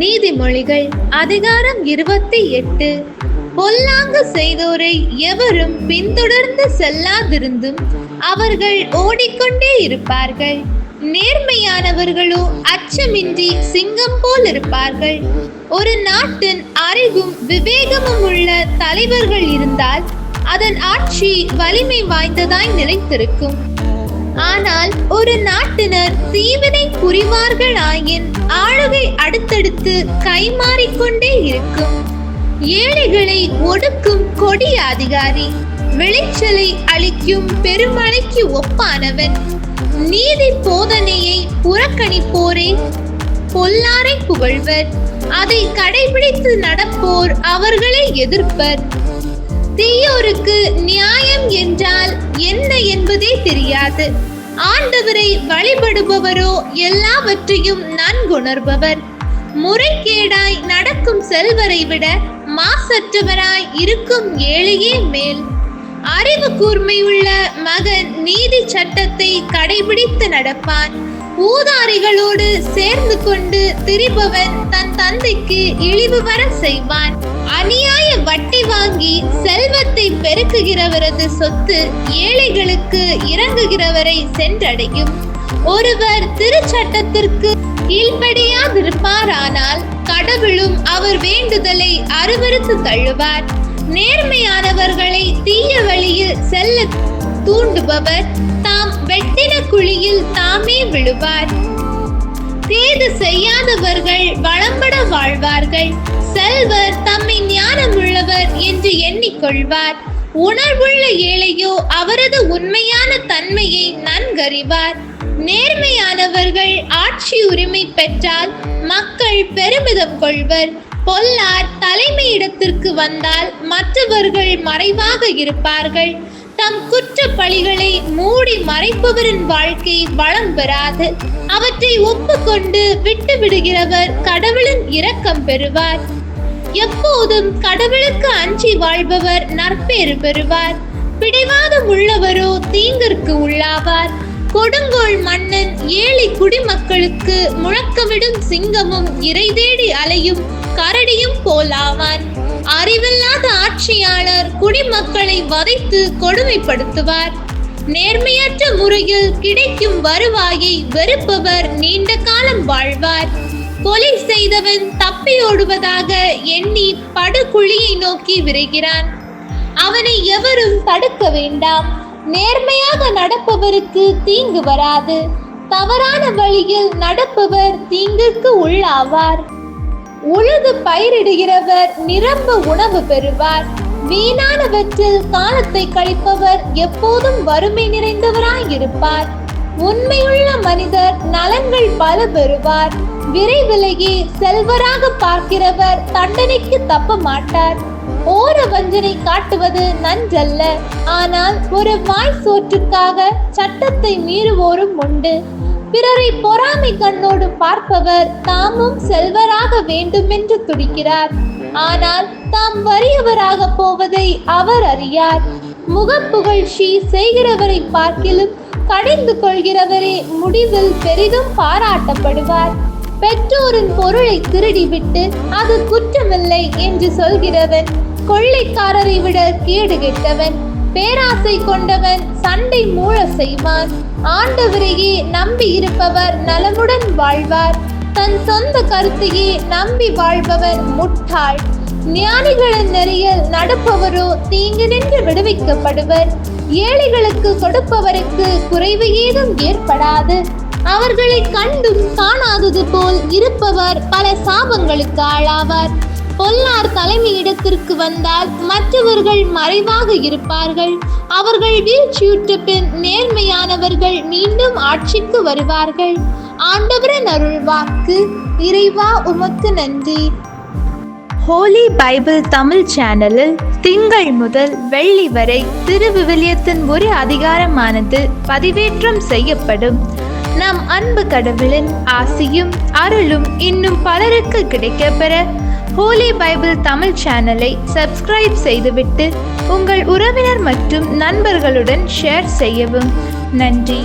நீதிமொழிகள் அதிகாரம் 28. பொல்லாங்கு செய்தோரை எவரும் பின்தொடர்ந்து செல்லாதிருந்தும் அவர்கள் ஓடிக்கொண்டே இருப்பார்கள். நேர்மையானவர்களோ அச்சமின்றி சிங்கம் போல் இருப்பார்கள். ஒரு நாட்டின் அறிவும் விவேகமும் உள்ள தலைவர்கள் இருந்தால் அதன் ஆட்சி வலிமை வாய்ந்ததாய் நிலைத்திருக்கும். ஆனால் ஒரு நாட்டினர் தீவினை புரிவார்கள் ஆயின் ஆளுகை அடுத்தடுத்து கைமாறிக்கொண்டே இருக்கும். ஏழைகளை ஒடுக்கும் கொடிய அதிகாரி விளைச்சலை அளிக்கும் பெருமழைக்கு ஒப்பானவன். நீதி போதனையை புறக்கணிப்போரே பொல்லாரை புகழ்வர். அதை கடைபிடித்து நடப்போர் அவர்களை எதிர்ப்பர். தீயோருக்கு நியாயம் என்றால் என்ன என்பதே தெரியாது. ஆண்டவரை வழிபடுபவரோ எல்லாவற்றையும் நன்குணர்பவர். முறைகேடாய் நடக்கும் செல்வரை விட மாசற்றவராய் இருக்கும் ஏழையே மேல். அறிவு கூர்மையுள்ள மகன் நீதி சட்டத்தை கடைபிடித்து நடப்பான். ஊதாரிகளோடு சேர்ந்து கொண்டு திரிபவன் தன் தந்தைக்கு இழிவு வர செய்வான். அநியாய வட்டி வாங்கி செல்வத்தை பெருக்குகிறவரது சொத்து ஏழைகளுக்கு இறங்குகிறவரை சென்றடையும். ஒருவர் திருச்சட்டத்திற்கு கீழ்ப்படியாதிருப்பாரானால் கடவுளும் அவர் வேண்டுதலை அருவருத்து தள்ளுவார். நேர்மையானவர்களை தீய வழியில் செல்ல தூண்டுபவர் தாம் வெட்டின குழியில் தாமே விழுவார். தீது செய்யாதவர்கள் வளம்பட வாழ்வார்கள். செல்வர் தம்மை ஞானமுள்ளவர் என்று எண்ணிக்கொள்வார். உணர்வுள்ள ஏழையோ அவரது உண்மையான தன்மையை நன்கறிவார். நேர்மையானவர்கள் ஆட்சி உரிமை பெற்றால் மக்கள் பெருமிதம் கொள்வர். பொல்லார் தலைமையிடத்திற்கு வந்தால் மற்றவர்கள் மறைவாக இருப்பார்கள். தம் குற்ற பழிகளை மூடி மறைப்பவரின் வாழ்க்கை வளம் பெறாது. அவற்றை ஒப்புக்கொண்டு விட்டு விடுகிறவர் கடவுளின் இரக்கம் பெறுவார். எப்போதும் கடவுளுக்கு அஞ்சி வாழ்பவர் நற்பேறு பெறுவார். பிடிவாதம் உள்ளவரோ தீங்கிற்கு உள்ளாவார். கொடுங்கோல் மன்னன் ஏழை குடிமக்களுக்கு முழக்கமிடும் சிங்கமும் இறை தேடி அலையும் கரடியும் போலாவான். அறிவில்லாத ஆட்சியாளர் குடிமக்களை வதைத்து கொடுமைப்படுத்துவார். நேர்மையற்ற முறையில் கிடைக்கும் வருவாயை வெறுப்பவர் நீண்ட காலம் வாழ்வார். கொலை செய்தவன் தப்பியோடுவதாக எண்ணி படுகுழியை நோக்கி விரைகிறான். அவனை எவரும் தடுக்க வேண்டாம். நேர்மையாக நடப்பவருக்கு தீங்கு வராது. தவறான வழியில் நடப்பவர் தீங்கிற்கு உள்ளாவார். உழுது பயிரிடுகிறவர் நிரம்ப உணவு பெறுவார். வீணானவற்றில் காலத்தை கழிப்பவர் எப்போதும் வறுமை நிறைந்தவராயிருப்பார். உண்மையுள்ள மனிதர் நலன்கள் பல பெறுவார். விரைவிலேயே செல்வராக பார்க்கிறவர் தண்டனைக்கு தப்ப மாட்டார். ஓர வஞ்சனை காட்டுவது நன்றல்ல. ஆனால் ஒரு வாய் சோற்றுக்காக சட்டத்தை மீறுவோரும் உண்டு. பிறரை பொறாமை கண்ணோடு பார்ப்பவர் தாமும் செல்வராக வேண்டுமென்று துடிக்கிறார். ஆனால் தாம் வறியவராக போவதை அவர் அறியார். முகப்புகழ்ச்சி செய்கிறவரை பார்க்கிலும் கடிந்து கொள்கிறவரே முடிவில் பெரிதும் பாராட்டப்படுவார். பெற்றோரின் பொருளை திருடிவிட்டு அது குற்றமில்லை என்று சொல்கிறவன் கொள்ளைக்காரரை விட கேடு கெட்டவன். பேராசை கொண்டவன் சண்டை மூழ செய்வான். ஆண்டவரையே நம்பி இருப்பவர் நலமுடன் வாழ்வார். தன் சொந்த கருத்தையே நம்பி வாழ்பவர் முட்டாள். ஞானிகளின் நெறியில் நடப்பவரோ தீங்கு நின்று விடுவிக்கப்படுவர். ஏழைகளுக்கு கொடுப்பவருக்கு குறைவு ஏதும் ஏற்படாது. அவர்களை கண்டும் காணாதது போல் இருப்பவர் பல சாபங்களுக்கு ஆளாவார். பொல்லார் தலைமையிடத்திற்கு வந்தால் மற்றவர்கள் மறைவாக இருப்பார்கள். அவர்கள் வீழ்ச்சியுற்ற பின் நேர்மையானவர்கள் மீண்டும் ஆட்சிக்கு வருவார்கள். ஆண்டவரின் அருள்வாக்கு. இறைவா உமக்கு நன்றி. ஹோலி பைபிள் தமிழ் சேனலில் திங்கள் முதல் வெள்ளி வரை திருவிவிலியத்தின் ஒரு அதிகாரமானது பதிவேற்றம் செய்யப்படும். நம் அன்பு கடவுளின் ஆசியும் அருளும் இன்னும் பலருக்கு கிடைக்கப்பெற ஹோலி பைபிள் தமிழ் சேனலை சப்ஸ்கிரைப் செய்துவிட்டு உங்கள் உறவினர் மற்றும் நண்பர்களுடன் ஷேர் செய்யவும். நன்றி.